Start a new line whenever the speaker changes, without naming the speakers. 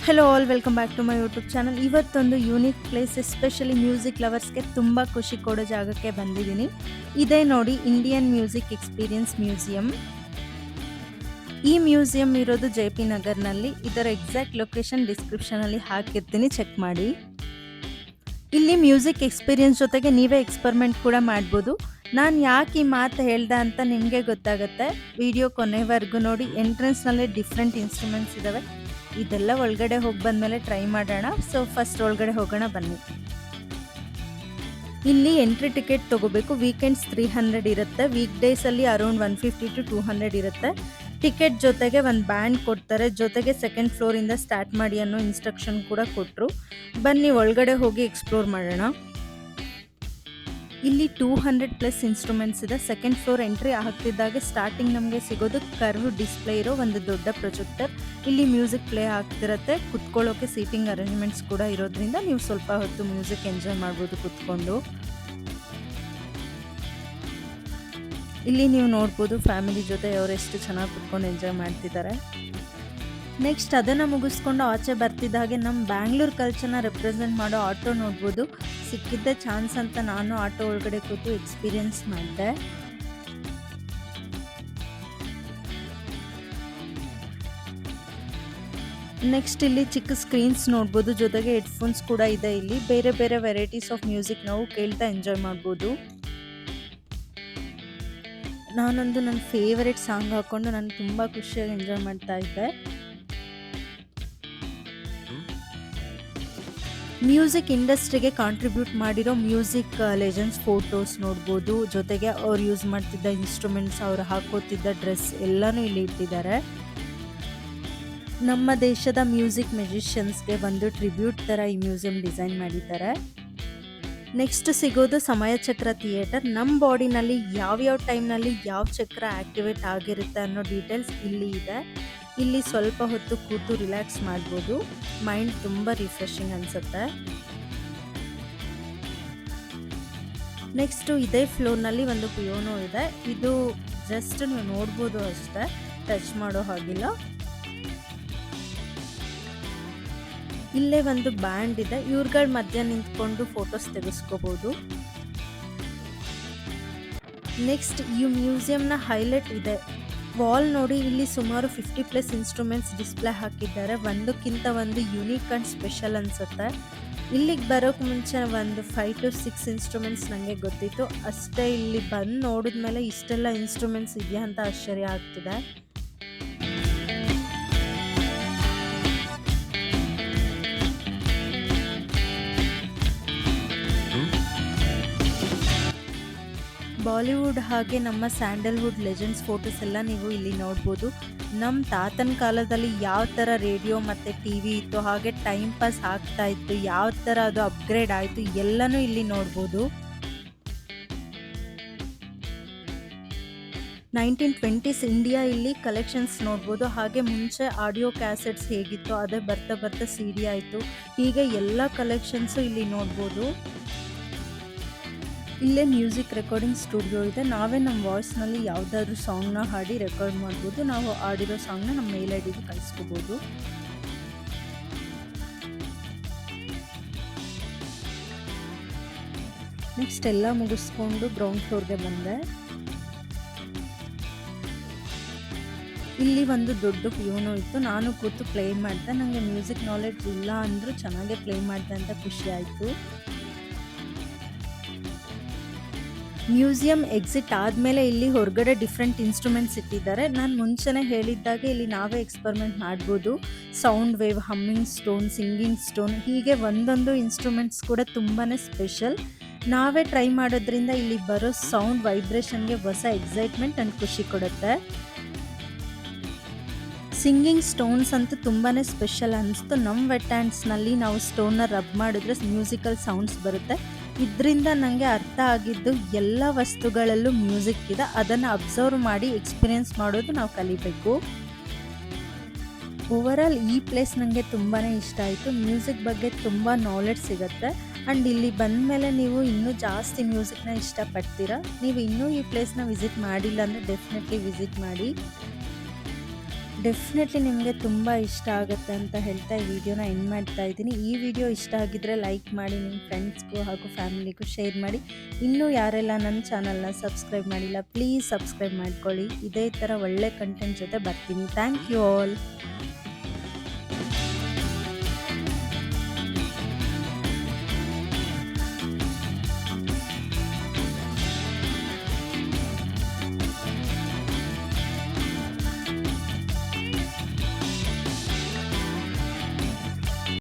Hello all welcome back to my YouTube channel. ಇವತ್ತೊಂದು unique place, especially music ಲವರ್ಸ್ಗೆ ತುಂಬ ಖುಷಿ ಕೊಡೋ ಜಾಗಕ್ಕೆ ಬಂದಿದ್ದೀನಿ. ಇದೇ ನೋಡಿ ಇಂಡಿಯನ್ ಮ್ಯೂಸಿಕ್ ಎಕ್ಸ್ಪೀರಿಯನ್ಸ್ ಮ್ಯೂಸಿಯಂ. ಈ ಮ್ಯೂಸಿಯಂ ಇರೋದು JP ನಗರ್ನಲ್ಲಿ. ಇದರ ಎಕ್ಸಾಕ್ಟ್ ಲೊಕೇಶನ್ ಡಿಸ್ಕ್ರಿಪ್ಷನಲ್ಲಿ ಹಾಕಿರ್ತೀನಿ, ಚೆಕ್ ಮಾಡಿ. ಇಲ್ಲಿ ಮ್ಯೂಸಿಕ್ ಎಕ್ಸ್ಪೀರಿಯನ್ಸ್ ಜೊತೆಗೆ ನೀವೇ ಎಕ್ಸ್ಪರಿಮೆಂಟ್ ಕೂಡ ಮಾಡ್ಬೋದು. ನಾನು ಯಾಕೆ ಈ ಮಾತು ಹೇಳ್ದೆ ಅಂತ ನಿಮಗೆ ಗೊತ್ತಾಗುತ್ತೆ. ವಿಡಿಯೋ ಕೊನೆವರೆಗೂ ನೋಡಿ. ಎಂಟ್ರೆನ್ಸ್ನಲ್ಲೇ ಡಿಫ್ರೆಂಟ್ ಇನ್ಸ್ಟ್ರೂಮೆಂಟ್ಸ್ ಇದ್ದಾವೆ. ಇದೆಲ್ಲ ಒಳಗಡೆ ಹೋಗಿ ಬಂದಮೇಲೆ ಟ್ರೈ ಮಾಡೋಣ. ಸೊ ಫಸ್ಟ್ ಒಳಗಡೆ ಹೋಗೋಣ ಬನ್ನಿ. ಇಲ್ಲಿ ಎಂಟ್ರಿ ಟಿಕೆಟ್ ತೊಗೋಬೇಕು. ವೀಕೆಂಡ್ಸ್ 300 ಇರುತ್ತೆ, ವೀಕ್ ಡೇಸಲ್ಲಿ ಅರೌಂಡ್ 150 to 200 ಇರುತ್ತೆ. ಟಿಕೆಟ್ ಜೊತೆಗೆ ಒಂದು ಬ್ಯಾಂಡ್ ಕೊಡ್ತಾರೆ, ಜೊತೆಗೆ ಸೆಕೆಂಡ್ ಫ್ಲೋರಿಂದ ಸ್ಟಾರ್ಟ್ ಮಾಡಿ ಅನ್ನೋ ಇನ್ಸ್ಟ್ರಕ್ಷನ್ ಕೂಡ ಕೊಟ್ಟರು. ಬನ್ನಿ ಒಳಗಡೆ ಹೋಗಿ ಎಕ್ಸ್ಪ್ಲೋರ್ ಮಾಡೋಣ. ಇಲ್ಲಿ 200+ ಇನ್ಸ್ಟ್ರೂಮೆಂಟ್ಸ್ ಇದೆ. ಸೆಕೆಂಡ್ ಫ್ಲೋರ್ ಎಂಟ್ರಿ ಆಗ್ತಿದ್ದಾಗೆ ಸ್ಟಾರ್ಟಿಂಗ್ ನಮಗೆ ಸಿಗೋದು ಕರ್ವ್ ಡಿಸ್ಪ್ಲೇ ಇರೋ ಒಂದು ದೊಡ್ಡ ಪ್ರೊಜೆಕ್ಟರ್. ಇಲ್ಲಿ ಮ್ಯೂಸಿಕ್ ಪ್ಲೇ ಆಗ್ತಿರತ್ತೆ. ಕುತ್ಕೊಳ್ಳೋಕೆ ಸೀಟಿಂಗ್ ಅರೇಂಜ್ಮೆಂಟ್ಸ್ ಕೂಡ ಇರೋದ್ರಿಂದ ನೀವು ಸ್ವಲ್ಪ ಹೊತ್ತು ಮ್ಯೂಸಿಕ್ ಎಂಜಾಯ್ ಮಾಡ್ಬೋದು ಕುತ್ಕೊಂಡು. ಇಲ್ಲಿ ನೀವು ನೋಡ್ಬೋದು ಫ್ಯಾಮಿಲಿ ಜೊತೆ ಅವರೆಷ್ಟು ಚೆನ್ನಾಗಿ ಕುತ್ಕೊಂಡು ಎಂಜಾಯ್ ಮಾಡ್ತಿದ್ದಾರೆ. ನೆಕ್ಸ್ಟ್ ಅದನ್ನು ಮುಗಿಸ್ಕೊಂಡು ಆಚೆ ಬರ್ತಿದ್ದ ಹಾಗೆ ನಮ್ಮ ಬ್ಯಾಂಗ್ಳೂರ್ ಕಲ್ಚರ್ನ ರೆಪ್ರೆಸೆಂಟ್ ಮಾಡೋ ಆಟೋ ನೋಡ್ಬೋದು. ಸಿಕ್ಕಿದ್ದೆ ಚಾನ್ಸ್ ಅಂತ ನಾನು ಆಟೋ ಒಳಗಡೆ ಕೂತು ಎಕ್ಸ್ಪೀರಿಯನ್ಸ್ ಮಾಡಿದೆ. ನೆಕ್ಸ್ಟ್ ಇಲ್ಲಿ ಚಿಕ್ಕ ಸ್ಕ್ರೀನ್ಸ್ ನೋಡ್ಬೋದು, ಜೊತೆಗೆ ಹೆಡ್ಫೋನ್ಸ್ ಕೂಡ ಇದೆ. ಇಲ್ಲಿ ಬೇರೆ ಬೇರೆ ವೆರೈಟೀಸ್ ಆಫ್ ಮ್ಯೂಸಿಕ್ ನಾವು ಕೇಳ್ತಾ ಎಂಜಾಯ್ ಮಾಡ್ಬೋದು. ನಾನೊಂದು ನನ್ನ ಫೇವರೆಟ್ ಸಾಂಗ್ ಹಾಕ್ಕೊಂಡು ನಾನು ತುಂಬ ಖುಷಿಯಾಗಿ ಎಂಜಾಯ್ ಮಾಡ್ತಾ ಇದ್ದೆ. ಮ್ಯೂಸಿಕ್ ಇಂಡಸ್ಟ್ರಿಗೆ ಕಾಂಟ್ರಿಬ್ಯೂಟ್ ಮಾಡಿರೋ ಮ್ಯೂಸಿಕ್ ಲೆಜೆಂಡ್ಸ್ ಫೋಟೋಸ್ ನೋಡ್ಬೋದು, ಜೊತೆಗೆ ಅವ್ರು ಯೂಸ್ ಮಾಡ್ತಿದ್ದ ಇನ್ಸ್ಟ್ರೂಮೆಂಟ್ಸ್, ಅವ್ರು ಹಾಕೋತಿದ್ದ ಡ್ರೆಸ್ ಎಲ್ಲನೂ ಇಲ್ಲಿ ಇಟ್ಟಿದ್ದಾರೆ. ನಮ್ಮ ದೇಶದ ಮ್ಯೂಸಿಕ್ ಮ್ಯೂಸಿಷಿಯನ್ಸ್ಗೆ ಒಂದು ಟ್ರಿಬ್ಯೂಟ್ ಥರ ಈ ಮ್ಯೂಸಿಯಂ ಡಿಸೈನ್ ಮಾಡಿದ್ದಾರೆ. ನೆಕ್ಸ್ಟ್ ಸಿಗೋದು ಸಮಯ ಚಕ್ರ ಥಿಯೇಟರ್. ನಮ್ಮ ಬಾಡಿನಲ್ಲಿ ಯಾವ್ಯಾವ ಟೈಮ್ನಲ್ಲಿ ಯಾವ ಚಕ್ರ ಆ್ಯಕ್ಟಿವೇಟ್ ಆಗಿರುತ್ತೆ ಅನ್ನೋ ಡೀಟೇಲ್ಸ್ ಇಲ್ಲಿ ಇದೆ. ಇಲ್ಲಿ ಸ್ವಲ್ಪ ಹೊತ್ತು ಕೂತು ರಿಲ್ಯಾಕ್ಸ್ ಮಾಡ್ಬೋದು. ಮೈಂಡ್ ತುಂಬ ರಿಫ್ರೆಶಿಂಗ್ ಅನಿಸುತ್ತೆ. ನೆಕ್ಸ್ಟು ಇದೇ ಫ್ಲೋರ್ನಲ್ಲಿ ಒಂದು ಪಿಯೋನೋ ಇದೆ. ಇದು ಜಸ್ಟ್ ನೀವು ನೋಡ್ಬೋದು ಅಷ್ಟೇ, ಟಚ್ ಮಾಡೋ ಹಾಗಿಲ್ಲ. ಇಲ್ಲೇ ಒಂದು ಬ್ಯಾಂಡ್ ಇದೆ. ಇವ್ರಗಳ ಮಧ್ಯ ನಿಂತ್ಕೊಂಡು ಫೋಟೋಸ್ ತೆಗೆಸ್ಕೋಬೋದು. ನೆಕ್ಸ್ಟ್ ಈ ಮ್ಯೂಸಿಯಂನ ಹೈಲೈಟ್ ಇದೆ. ವಾಲ್ ನೋಡಿ, ಇಲ್ಲಿ ಸುಮಾರು 50+ ಇನ್ಸ್ಟ್ರೂಮೆಂಟ್ಸ್ ಡಿಸ್ಪ್ಲೇ ಹಾಕಿದ್ದಾರೆ. ಒಂದಕ್ಕಿಂತ ಒಂದು ಯೂನಿಕ್ ಆ್ಯಂಡ್ ಸ್ಪೆಷಲ್ ಅನಿಸುತ್ತೆ. ಇಲ್ಲಿಗೆ ಬರೋಕ್ಕೆ ಮುಂಚೆ ಒಂದು 5 to 6 ಇನ್ಸ್ಟ್ರೂಮೆಂಟ್ಸ್ ನನಗೆ ಗೊತ್ತಿತ್ತು ಅಷ್ಟೇ. ಇಲ್ಲಿ ಬಂದು ನೋಡಿದ್ಮೇಲೆ ಇಷ್ಟೆಲ್ಲ ಇನ್ಸ್ಟ್ರೂಮೆಂಟ್ಸ್ ಇದೆಯಾ ಅಂತ ಆಶ್ಚರ್ಯ ಆಗ್ತಿದೆ. ಬಾಲಿವುಡ್ ಹಾಗೆ ನಮ್ಮ ಸ್ಯಾಂಡಲ್ವುಡ್ ಲೆಜೆಂಡ್ಸ್ ಫೋಟೋಸ್ ಎಲ್ಲ ನೀವು ಇಲ್ಲಿ ನೋಡ್ಬೋದು. ನಮ್ಮ ತಾತನ ಕಾಲದಲ್ಲಿ ಯಾವ ಥರ ರೇಡಿಯೋ ಮತ್ತು TV ಇತ್ತು, ಹಾಗೆ ಟೈಮ್ ಪಾಸ್ ಆಗ್ತಾ ಇತ್ತು, ಯಾವ ಥರ ಅದು ಅಪ್ಗ್ರೇಡ್ ಆಯಿತು ಎಲ್ಲನೂ ಇಲ್ಲಿ ನೋಡ್ಬೋದು. 1920s ಇಂಡಿಯಾ ಇಲ್ಲಿ ಕಲೆಕ್ಷನ್ಸ್ ನೋಡ್ಬೋದು. ಹಾಗೆ ಮುಂಚೆ ಆಡಿಯೋ ಕ್ಯಾಸೆಟ್ಸ್ ಹೇಗಿತ್ತು ಅದೇ ಬರ್ತಾ ಬರ್ತಾ CD ಆಯಿತು. ಹೀಗೆ ಎಲ್ಲ ಕಲೆಕ್ಷನ್ಸು ಇಲ್ಲಿ ನೋಡ್ಬೋದು. ಇಲ್ಲೇ ಮ್ಯೂಸಿಕ್ ರೆಕಾರ್ಡಿಂಗ್ ಸ್ಟುಡಿಯೋ ಇದೆ. ನಾವೇ ನಮ್ಮ ವಾಯ್ಸ್ನಲ್ಲಿ ಯಾವುದಾದ್ರೂ ಸಾಂಗ್ನ ಹಾಡಿ ರೆಕಾರ್ಡ್ ಮಾಡ್ಬೋದು. ನಾವು ಆಡಿರೋ ಸಾಂಗ್ನ ನಮ್ಮ ಮೇಲ್ ಐಡಿಗೆ ಕಳಿಸ್ಕೋಬೋದು. ನೆಕ್ಸ್ಟ್ ಎಲ್ಲ ಮುಗಿಸ್ಕೊಂಡು ಗ್ರೌಂಡ್ ಫ್ಲೋರ್ಗೆ ಬಂದೆ. ಇಲ್ಲಿ ಒಂದು ದೊಡ್ಡ ಪಿಯೋನೋ ಇತ್ತು. ನಾನು ಕೂತು ಪ್ಲೇ ಮಾಡಿದೆ. ನನಗೆ ಮ್ಯೂಸಿಕ್ ನಾಲೆಡ್ಜ್ ಇಲ್ಲ ಅಂದರೂ ಚೆನ್ನಾಗೇ ಪ್ಲೇ ಮಾಡಿದೆ ಅಂತ ಖುಷಿ ಆಯಿತು. ಮ್ಯೂಸಿಯಂ ಎಕ್ಸಿಟ್ ಆದಮೇಲೆ ಇಲ್ಲಿ ಹೊರಗಡೆ ಡಿಫ್ರೆಂಟ್ ಇನ್ಸ್ಟ್ರೂಮೆಂಟ್ಸ್ ಇಟ್ಟಿದ್ದಾರೆ. ನಾನು ಮುಂಚೆನೇ ಹೇಳಿದ್ದಾಗೆ ಇಲ್ಲಿ ನಾವೇ ಎಕ್ಸ್ಪರಿಮೆಂಟ್ ಮಾಡ್ಬೋದು. Sound wave, humming stone, singing stone, ಹೀಗೆ ಒಂದೊಂದು ಇನ್ಸ್ಟ್ರೂಮೆಂಟ್ಸ್ ಕೂಡ ತುಂಬಾ ಸ್ಪೆಷಲ್. ನಾವೇ ಟ್ರೈ ಮಾಡೋದ್ರಿಂದ ಇಲ್ಲಿ ಬರೋ ಸೌಂಡ್ ವೈಬ್ರೇಷನ್ಗೆ ಹೊಸ ಎಕ್ಸೈಟ್ಮೆಂಟ್ ಆ್ಯಂಡ್ ಖುಷಿ ಕೊಡುತ್ತೆ. ಸಿಂಗಿಂಗ್ ಸ್ಟೋನ್ಸ್ ಅಂತೂ ತುಂಬಾ ಸ್ಪೆಷಲ್ ಅನ್ನಿಸ್ತು. ನಮ್ಮ ವೆಟ್ ಹ್ಯಾಂಡ್ಸ್ನಲ್ಲಿ ನಾವು ಸ್ಟೋನ್ನ ರಬ್ ಮಾಡಿದ್ರೆ ಮ್ಯೂಸಿಕಲ್ ಸೌಂಡ್ಸ್ ಬರುತ್ತೆ. ಇದರಿಂದ ನನಗೆ ಅರ್ಥ ಆಗಿದ್ದು ಎಲ್ಲ ವಸ್ತುಗಳಲ್ಲೂ ಮ್ಯೂಸಿಕ್ ಇದೆ, ಅದನ್ನು ಅಬ್ಸರ್ವ್ ಮಾಡಿ ಎಕ್ಸ್ಪೀರಿಯನ್ಸ್ ಮಾಡೋದು ನಾವು ಕಲಿಬೇಕು. ಓವರಾಲ್ ಈ ಪ್ಲೇಸ್ ನನಗೆ ತುಂಬಾ ಇಷ್ಟ ಆಯಿತು. ಮ್ಯೂಸಿಕ್ ಬಗ್ಗೆ ತುಂಬ ನಾಲೆಡ್ಜ್ ಸಿಗುತ್ತೆ. ಆ್ಯಂಡ್ ಇಲ್ಲಿ ಬಂದಮೇಲೆ ನೀವು ಇನ್ನೂ ಜಾಸ್ತಿ ಮ್ಯೂಸಿಕ್ನ ಇಷ್ಟಪಡ್ತೀರಾ. ನೀವು ಇನ್ನೂ ಈ ಪ್ಲೇಸ್ನ ವಿಸಿಟ್ ಮಾಡಿಲ್ಲ ಅಂದರೆ ಡೆಫಿನೆಟ್ಲಿ ವಿಸಿಟ್ ಮಾಡಿ. ಡೆಫಿನೆಟ್ಲಿ ನಿಮಗೆ ತುಂಬ ಇಷ್ಟ ಆಗುತ್ತೆ ಅಂತ ಹೇಳ್ತಾ ಈ ವಿಡಿಯೋನ ಎಂಡ್ ಮಾಡ್ತಾ ಇದ್ದೀನಿ. ಈ ವಿಡಿಯೋ ಇಷ್ಟ ಆಗಿದ್ರೆ ಲೈಕ್ ಮಾಡಿ, ನಿಮ್ಮ ಫ್ರೆಂಡ್ಸ್ಗೂ ಹಾಗೂ ಫ್ಯಾಮಿಲಿಗೂ ಶೇರ್ ಮಾಡಿ. ಇನ್ನೂ ಯಾರೆಲ್ಲ ನನ್ನ ಚಾನಲ್ನ ಸಬ್ಸ್ಕ್ರೈಬ್ ಮಾಡಿಲ್ಲ ಪ್ಲೀಸ್ ಸಬ್ಸ್ಕ್ರೈಬ್ ಮಾಡ್ಕೊಳ್ಳಿ. ಇದೇ ಥರ ಒಳ್ಳೆ ಕಂಟೆಂಟ್ ಜೊತೆ ಬರ್ತೀನಿ. Thank you all.